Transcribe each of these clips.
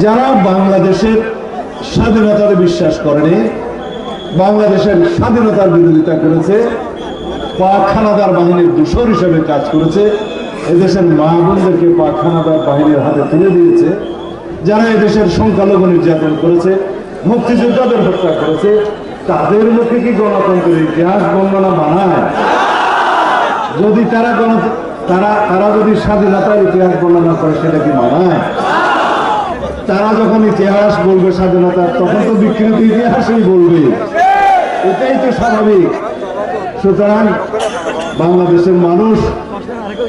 যারা বাংলাদেশের স্বাধীনতার বিশ্বাস করেনি, বাংলাদেশের স্বাধীনতার বিরোধিতা করেছে, পাক হানাদার বাহিনীর দূষর হিসেবে কাজ করেছে, এদেশের মা বোনদেরকে পাক হানাদার বাহিনীর হাতে তুলে দিয়েছে, যারা এদেশের সংখ্যালঘু নির্যাতন করেছে, মুক্তিযোদ্ধাদের হত্যা করেছে, তাদের মুখে কি গণতন্ত্রের ইতিহাস বর্ণনা মানায়? যদি তারা যদি স্বাধীনতার ইতিহাস বর্ণনা করে সেটা কি মানায়? তারা যখন ইতিহাস বলবে স্বাধীনতার, তখন তো বিকৃত ইতিহাসই বলবে, এটাই তো স্বাভাবিক। সুতরাং বাংলাদেশের মানুষ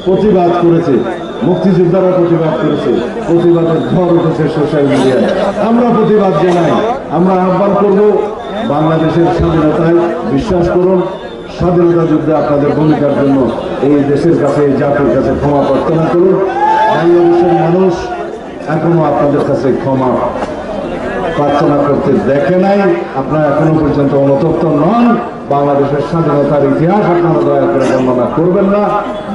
প্রতিবাদ করেছে, মুক্তিযোদ্ধারা প্রতিবাদ করেছে, প্রতিবাদের ঝড় উঠেছে সোশ্যাল মিডিয়ায়। আমরা প্রতিবাদ জানাই, আমরা আহ্বান করব বাংলাদেশের স্বাধীনতায় বিশ্বাস করুন, স্বাধীনতা যুদ্ধে আপনাদের ভূমিকার জন্য এই দেশের কাছে, এই জাতির কাছে ক্ষমা প্রার্থনা করুন। বাংলাদেশের মানুষ এখনো আপনাদের কাছে ক্ষমা প্রার্থনা করতে দেখে নাই, আপনারা এখনো পর্যন্ত অনুতপ্ত নন। বাংলাদেশের স্বাধীনতার ইতিহাস আপনারা দয়া করে বর্ণনা করবেন না।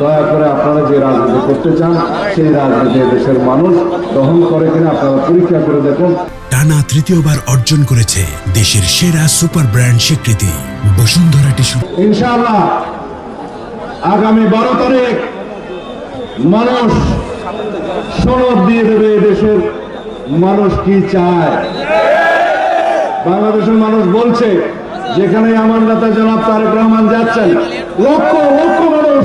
দয়া করে আপনারা যে রাজনীতি করতে চান সেই রাজনীতি দেশের মানুষ গ্রহণ করে কিনা আপনারা পরীক্ষা করে দেখুন। টানা তৃতীয়বার অর্জন করেছে দেশের সেরা সুপার ব্র্যান্ড স্বীকৃতি বসুন্ধরা টিস্যু। ইনশাআল্লাহ আগামী 12 তারিখ মানুষ সনদ দিয়ে দেবে দেশের মানুষ কি চায়। বাংলাদেশের মানুষ বলছে, যেখানে আমার নেতা জনাব তারেক রহমান যাচ্ছেন, লক্ষ লক্ষ মানুষ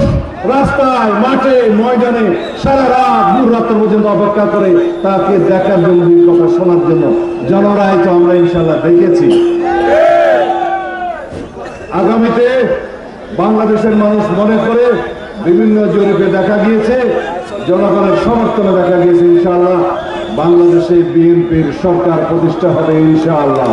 রাস্তায়, মাঠে, ময়দানে সারা রাত দূর রাত্র পর্যন্ত অপেক্ষা করে তাকে দেখার জন্য, কথা শোনার জন্য। জনরায় তো আমরা ইনশাল্লাহ দেখেছি। আগামীতে বাংলাদেশের মানুষ মনে করে, বিভিন্ন জরিপে দেখা গিয়েছে, জনগণের সমর্থনে দেখা গিয়েছে, ইনশাআল্লাহ বাংলাদেশে বিএনপির সরকার প্রতিষ্ঠা হবে ইনশাআল্লাহ।